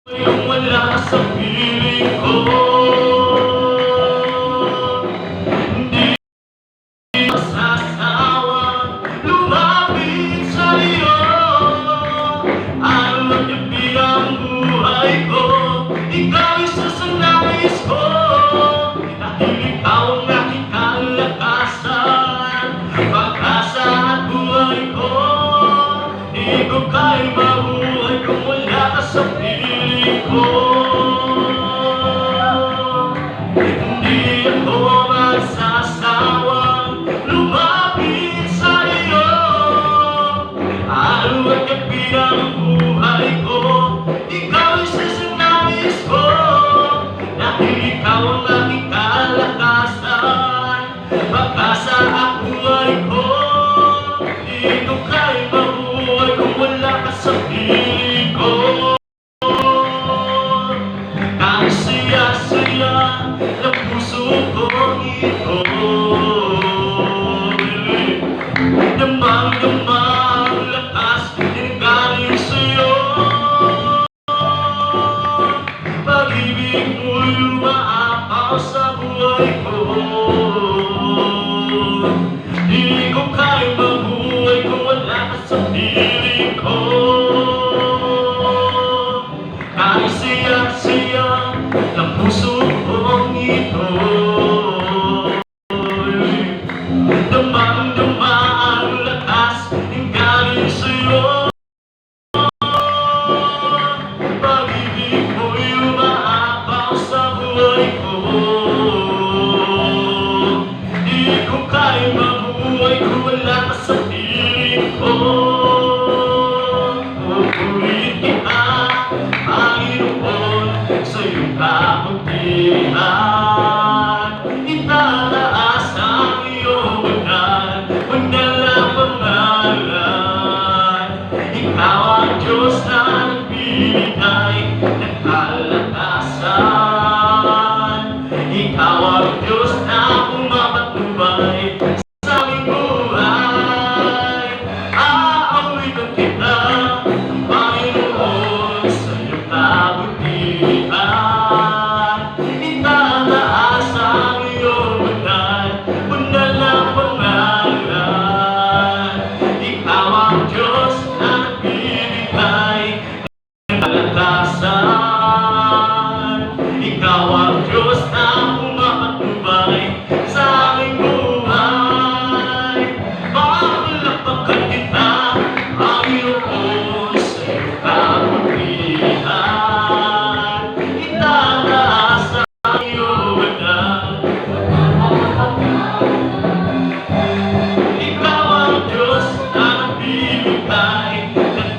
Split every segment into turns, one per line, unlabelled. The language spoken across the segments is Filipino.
Yung wala ka sa piling ko, hindi masasawang lumapit sa'yo. Araw at gabi ang buhay ko, ikaw isa sa nais ko. Dahil ikaw ang aking kalakasan, pag-asa at buhay ko. Di ko kaya mabuhay kung wala ka sa piling ko. Hindi ako magsasawang lumapit sa iyo. Araw at gabi ang buhay ko, ikaw isa sa nais ko. Dahil ikaw ang aking kalakasan, pag-asa at buhay ko. Di ko kaya mabuhay kung wala ka sa piling ko. Ang saya-saya ng puso kong ito, damang-dama ang lakas ng galing sa'yo. Pag-ibig mo'y umaapaw sa buhay ko. Di ko kaya mabuhay kung wala ka sa piling ko. Ang saya-saya ng puso kong ito, damang-dama ang lakas ng galing sa'yo. Pag-ibig mo'y umaapaw sa buhay ko. Di ko kaya mabuhay kung wala ka sa piling ko. Pupurihin kita, Panginoon, sa iyong kabutihan. Itataas ang iyong banal na pangalan. Ikaw ang Diyos na nagbibigay ng kalakasan. Ikaw ang Diyos na pumapatnubay sa aming buhay. Aawitan kita, Panginoon, sa iyong kabutihan. Itataas ang iyong banal na pangalan. Ikaw ang Diyos na nagbibigay ng kalakasan. Ikaw ang Diyos na pumapatnubay sa aming buhay. Papalakpakan kita, Panginoon, sa iyong kabutihan. Itataas ang iyong banal. Ikaw ang Diyos na nagbibigay ng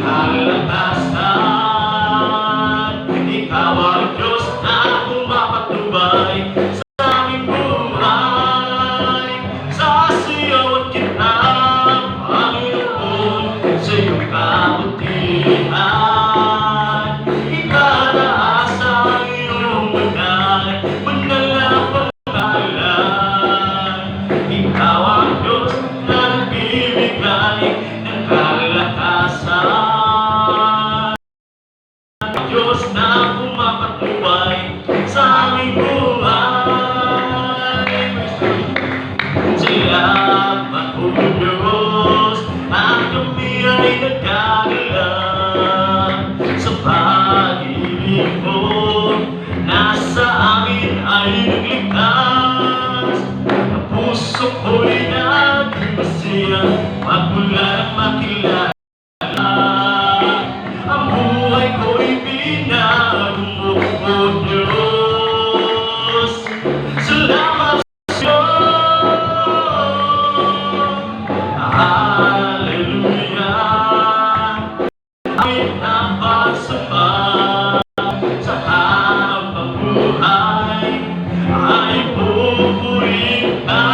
kalakasan. Ikaw ang Diyos na pumapatnubay sa aming buhay. Sasayawan kita, Panginoon, sa iyong kabutihan. Itataas ang iyong banal na pangalan. Ikaw ang Diyos na nagbibigay ng kalakasan. Diyos na pumapatnubay sa aming buhay. Salamat po Diyos, ang kami ay nagkagalang sa pag-ibig mo. Nasa amin ay nagligtas, ang puso ko'y naging masaya magmula nang makilala. Ang buhay ko'y binago mo, O Diyos. Salamat sa'yo. Hallelujah. Aming napagsama sa habang buhay ay pupurihin ka.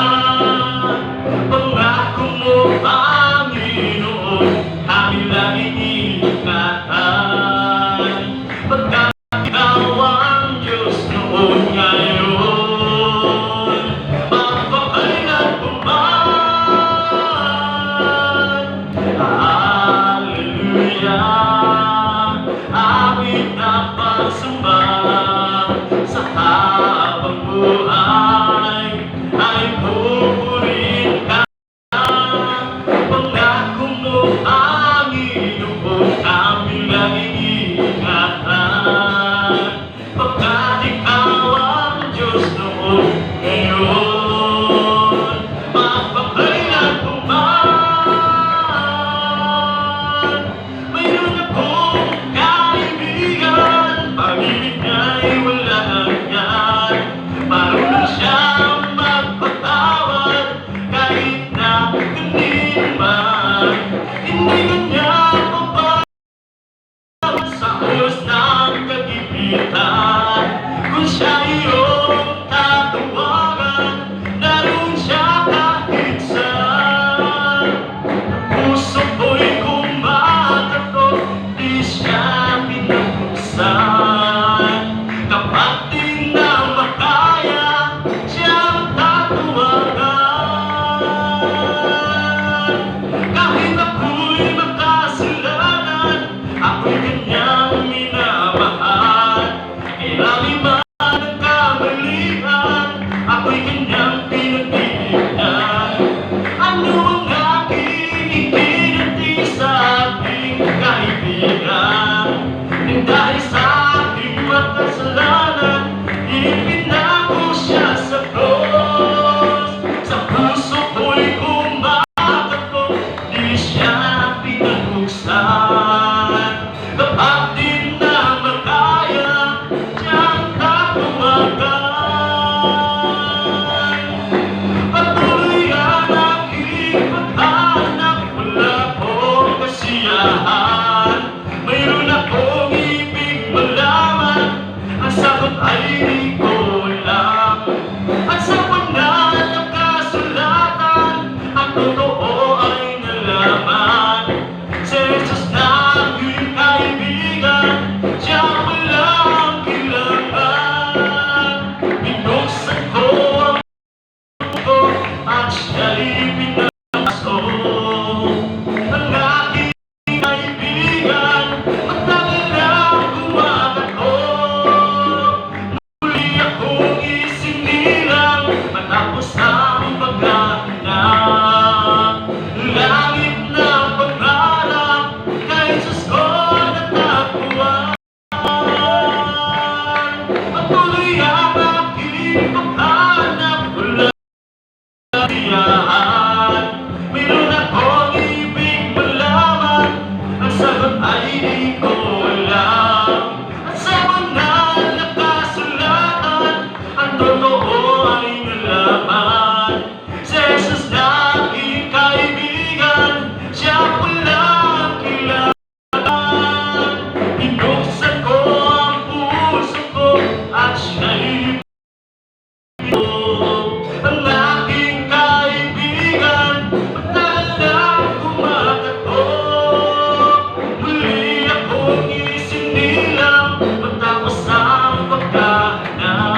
Pangako mo, Panginoon, aming laging ingatan. Pagkat ikaw ang Diyos noon ngayon, magpakailan po man. Hallelujah. Aming napagsama pagsamba sa habang buhay ay pupurihin ka. Pangako mo ang iyong kami lang iingatan, pagkat ikaw ang Diyos noon ngayon magpakailan po man. Mayroon akong kaibigan, pag-ibig niya'y wala hanggan, marunong siyang magpatawad kahit na ganin man. Hindi kanya mababawal sa oras ng kagipitan. Kung siya iyong tatawagan, naroon siya kahit saan. Puso ko'y kumakatok, di siya pinag-uksan. Kapag di na makaya, siyang tatawagan. Kahit ako'y makasalanan, ako'y kanyang minamahal. Kailangan man ang kamalian, ako'y kanyang pinagbibigyan. Ano ang aking ikinati sa aking kaibigan? Nang dahil sa aking makasalanan, ipinako siya sa cross. Sa puso ko'y kumakatok, di siya pinag-uksan. Kapag di na makaya, siyang tatawagan. Patuloy ang aking paghanap, wala akong kasiyahan. Mayroon akong ibig malaman, ang sagot ay di ko alam. At sa banal na kasulatan, ang totoo ay nalaman. Si Jesus na aking kaibigan, siya walang kailangan. Binuksan ko ang ko at siya'y pinasok. Ang aking kaibigan, matagal na kumakatok. Muli akong isinilang matapos ang paghahanap. Langit na pangarap, kay Jesus ko natagpuan. Patuloy ang aking paghanap, wala kasiyahan. Mayroon akong ibig malaman, ang sagot ay di ko alam. At sa banal na kasulatan, ang totoo ay nalaman. Si Jesus na aking kaibigan, siya walang kailangan. Binuksan ko ang puso ko at siya'y ang aking kaibigan, matagal na kumakatok. Muli akong isinilang matapos ang paghahanap.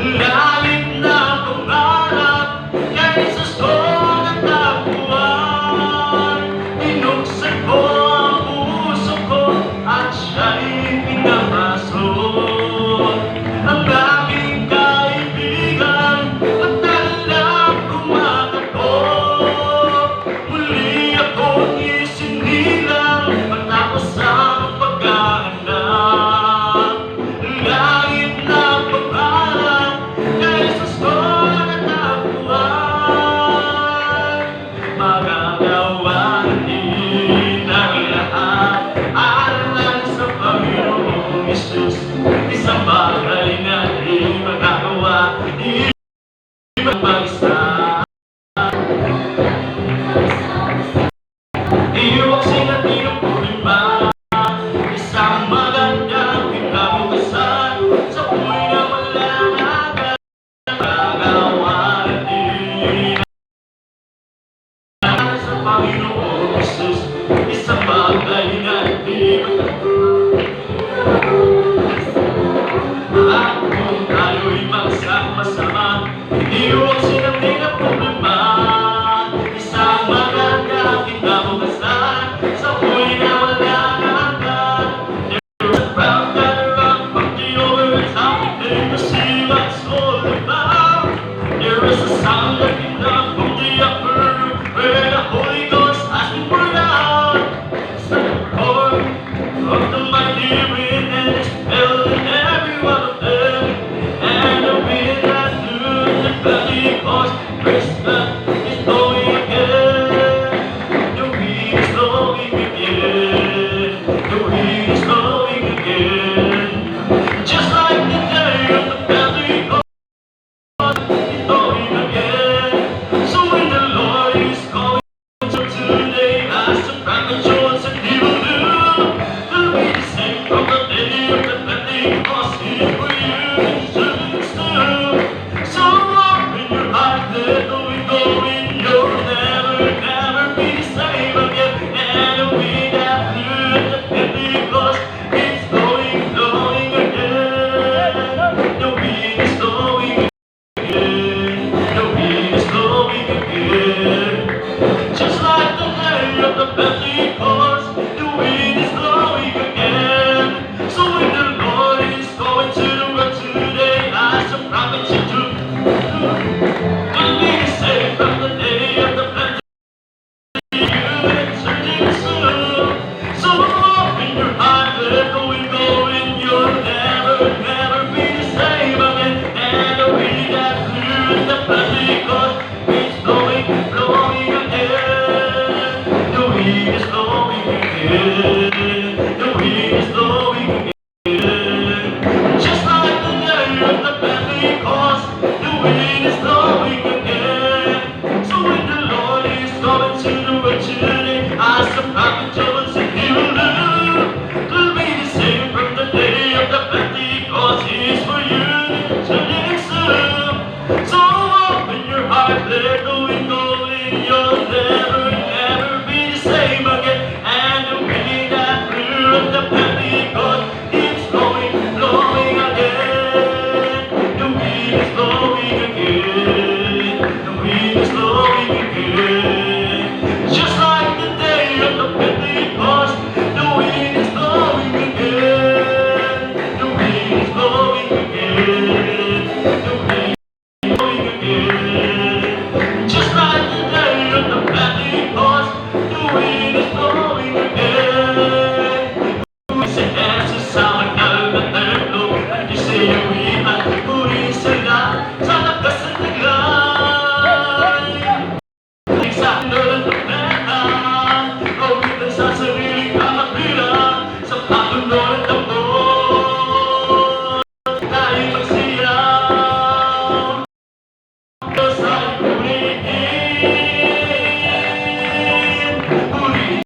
Lalim na pangarap, kay Jesus ko natagpuan. Binuksan ko ang puso ko at siya'y pinapasok. Ang aking kaibigan, matagal na kumakatok. Muli akong isinilang matapos ang paghahanap. Langit na pangarap, kay Jesus ko natagpuan. Magagawa din ang lahat alang sa Panginoong Hesus. Isang bagay na di magagawa, di mag-isa. Iuwaksing at inupulimba, isang magandang kinabukasan sa buhay na walang hanggan. Magagawa din ang sa Panginoong Hesus. Isang bagay na di magagawa, kung tayo'y magsama-sama, iuwaksing right here within its held in every one of them. And the wind that blew the valley cause Christmas is blowing again. The wind is blowing again. The wind is blowing again. Just like the day of the Pentecost is blowing again. So when the Lord is calling today, I surprise the joys that He will do. Will be the same from the day of the Pentecost is for you and servants too. So open your heart, let the wind go in. You'll never, never be the same again. And the wind that blew at the Pentecost, it's blowing, blowing again. The wind is blowing again. The wind is blowing again. Just like the day of the Pentecost, the wind is blowing again. So when the Lord is going to the world today, I shall promise you to be saved from the day of the Pentecost. You and searching soon. So open your heart, let the wind go in. You'll never, never be the same again. And the wind that blew at the Pentecost, it's blowing, blowing again. The wind is blowing again. The wind is blowing again. Just like the day of the Pentecost, the wind is blowing again. So when the Lord is coming to the world today, I shall promise you that He will do. Will be the same from the day of the Pentecost. He's for you today soon. So open your heart, let the wind go in. You'll never, never be the same again. And the wind that blew at the Pentecost, it's blowing, blowing again. The wind is blowing again. The wind is blowing again. Just like the day of the Pentecost, the wind is blowing again. The wind is blowing again. The wind is blowing again. Just like the day of the Pentecost, the wind is blowing again. We say dance sa mga naterno, di siya wihan, puri sila sa lakas ng taglay. Sa ng pera, awitan sa sariling kamakbira, sa patuloy ng tambor, tayo magsiyaw. Diyos ay purihin, purihin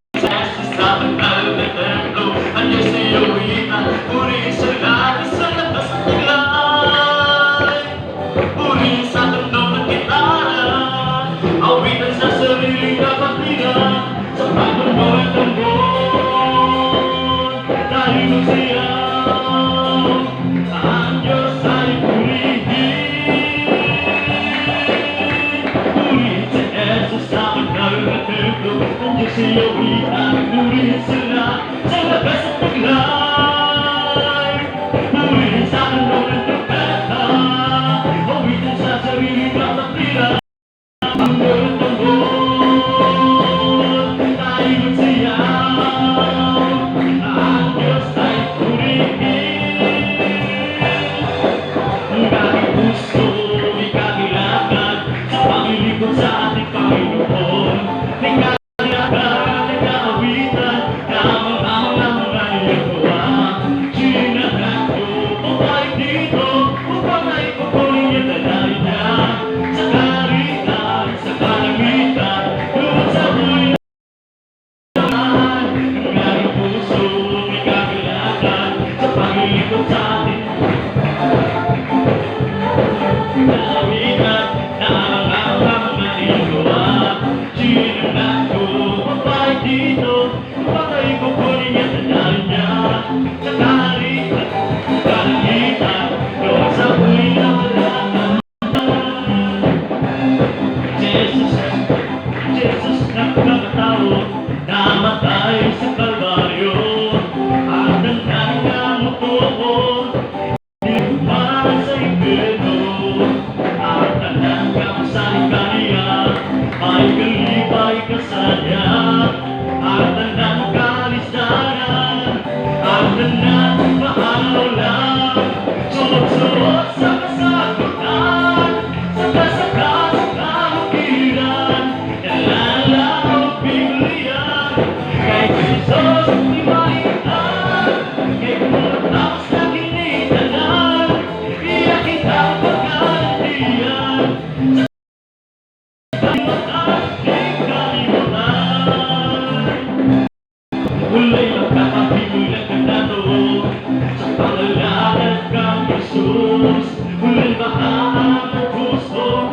sa banal na templo. Ang Diyos ay awitan, purihin sa langit sa lakas ng taglay. Purihin sa tono ng gitara, awitan sa sariling kamakbira, sa patuloy ng tambor, tayo magsiyaw. Ang Diyos ay purihin, purihin si Jesus sa banal na templo. Ang Diyos ay awitan, purihin sila sa lakas ng taglay. Purihin sa tono ng trompeta, awitan sa sariling kamakbira, ang ng tambor, tayo magsiyaw. Ang Diyos ay purihin. Ang aking puso ay kagilakan sa paglilingkod sa ating Panginoon. Nagkalilakan, nagkaawitan, namang-amang ang mga iyagawa. Sinagad ko, pabalik dito, upang ay pagpunin niya dalay niya. Sa karitan, sa kalangitan, doon sa huli naman. Ang aking puso ay kagilakan sa paglilingkod sa ating Nawitan, namang-amang ang mga iyagawa. Sinagad ko, pabalik dito, upang ay pagpunin niya dalay niya. Sa karitan, kalangitan, doon sa huli naman. Jesus, Jesus nagkakatao, namatay sa Kalbaryo, at ang kanyang mutuo mahal lang. Suot-suot sa kasagutan, sa kamukiran, nalalaw Biblia. Kay Jesus di maitan, kay kumatapos na kinitanan, iyak kita pagkalantian. Mula'y magkakapimoy ng kandato sa pangalan kang Jesus. Mula'y mahaan ang puso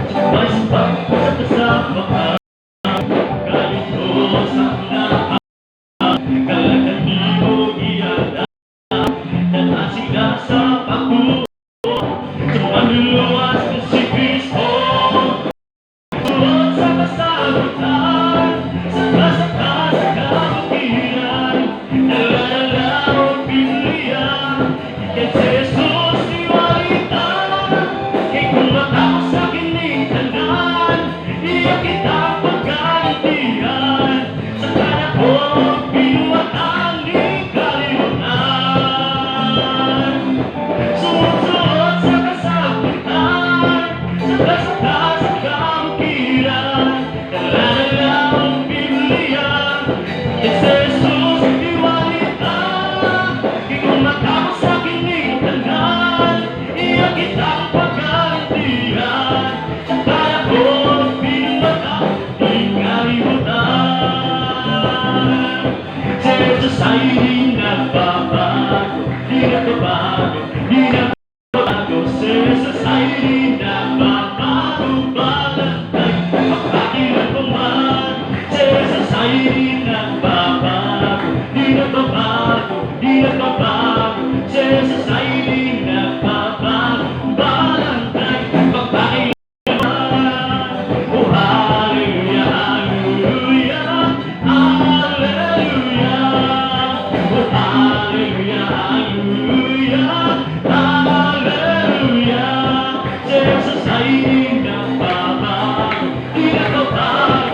sa masipag sa kasamaan. Galit ko sa unahan, kalagan di mo iyanan, nanasila sa pagbuo sa manluluwas na si Kristo. Suot sa kasagutan, sa kamukiran, nalalaw Biblia. Kay Jesus iwalitan, kay kumatapos sa kinitanan, iyak kita pagkalantian. Sa kanan ko binuwatan ni kalimutan. Suot-suot sa kasagutan, sa kamukiran, nalalaw Biblia. Kay Jesus iwalitan, kay kumatapos sa kinitanan, iyak kitang pagkalantian. Sa kaya ko binuwatan di kalimutan. Si Jesus ay di nagbabago, di nagbabago, di nagbabago. Si Jesus ay di nagbabago, balantay, pagkakilan ko man. Si Jesus ay di nagbabago, di nagbabago, di nagbabago. Si Jesus ay di nagbabago, balantay, pagkakilan ko man. Oh, hallelujah, hallelujah, hallelujah. Oh, hallelujah, hallelujah, hallelujah. Jesus ay di nagbabago, di nagbabago.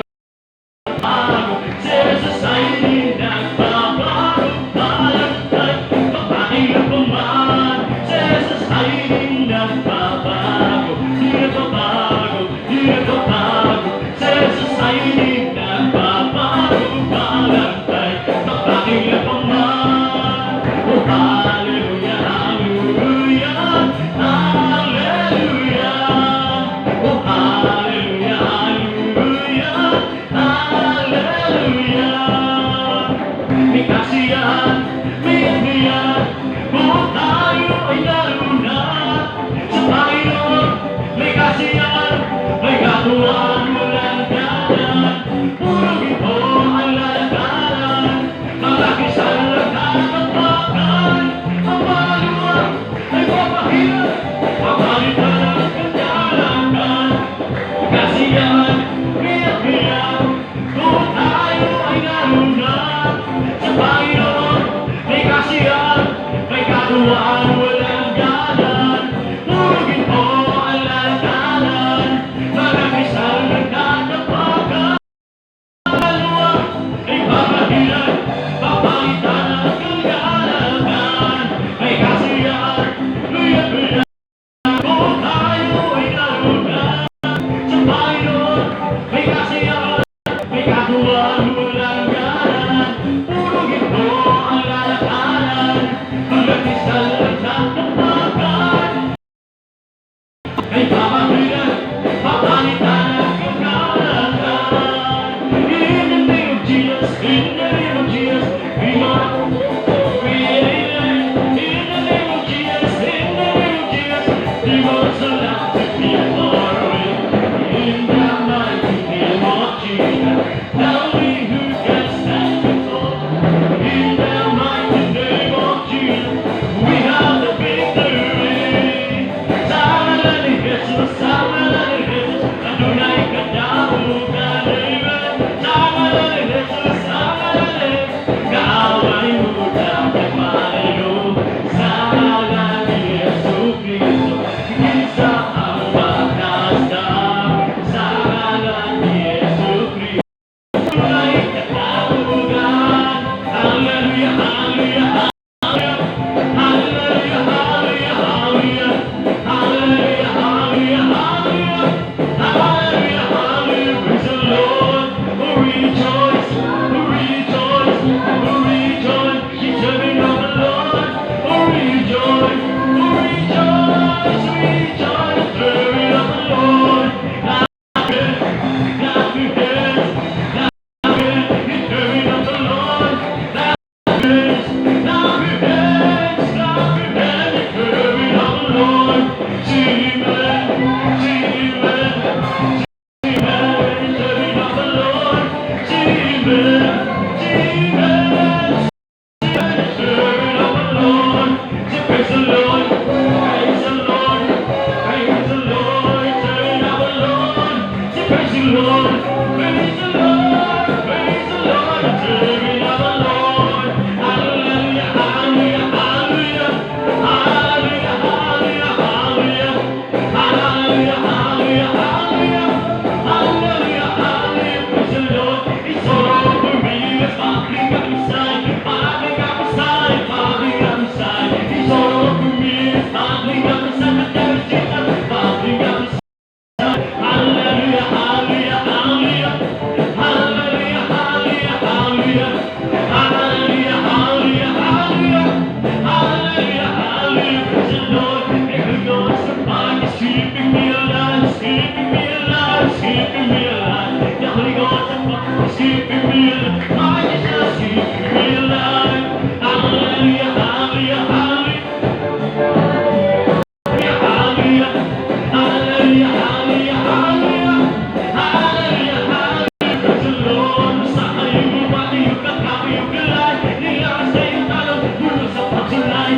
Jesus ay di nagbabago, balantay, pagkakilan ko man. Jesus ay di nagbabago, di nagbabago, di nagbabago. Jesus ay di nagbabago, balantay, pagkakilan ko man. Oh, hallelujah, hallelujah, hallelujah. Oh, hallelujah, hallelujah, hallelujah. May kasiyahan, may agniyan, kung tayo ay naruna sa Panginoon. May kasiyahan, may katuwaan, walang ganan, purugin po ang lalakaran. Malaki sa nagkakatapakan, ang maluwag ay mapahirap, pagalitan ang kanyalakan. Kasiyahan, may agniyan, kung tayo ay naruna sa Panginoon. May kasiyahan, may katuwaan, walang ganan, purugin po ang lalakaran. Malaki sa nagkakatapakan, maluwag ay papahiran, papagitan ang kagalakan. May kasiyahan, luya-luya, kung tayo ay naruna sa Panginoon. May kasiyahan, may katuwaan, walang ganan, purugin po ang lalakaran. Malaki sa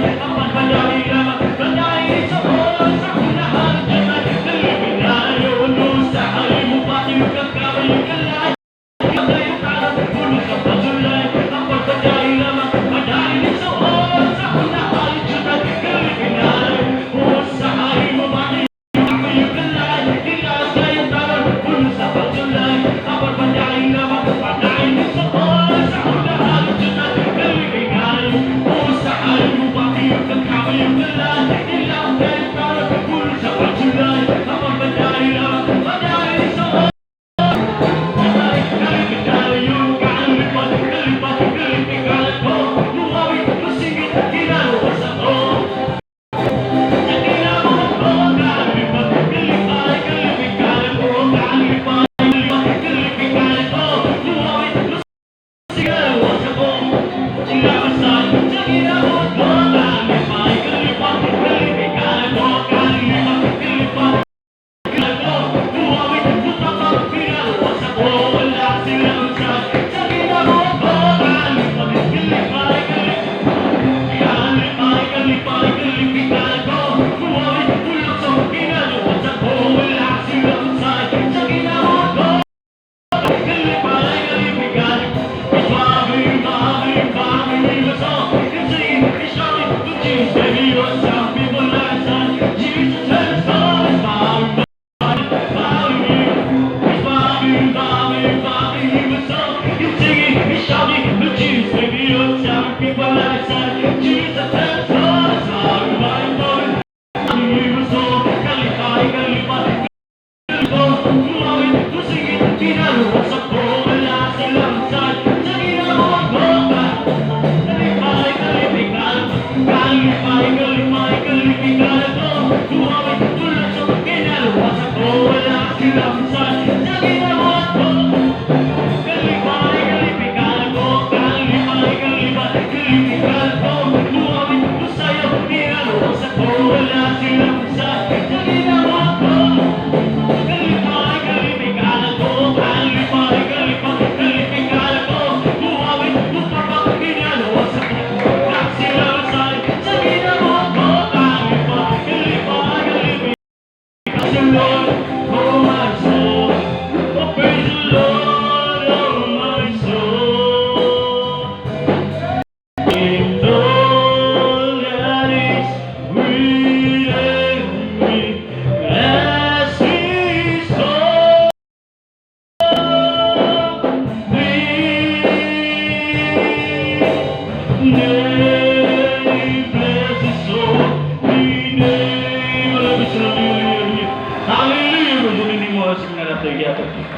ang pagpadali lamang, pagdahil sa oras, sa unahan, dyan ay nalipin na yun, sa halimupan, yung kagkamay, yung kalay.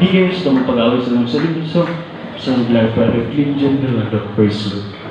Higers na pag-away sa mga sa Limso, sa Glad Brother Clean Gender na the first look.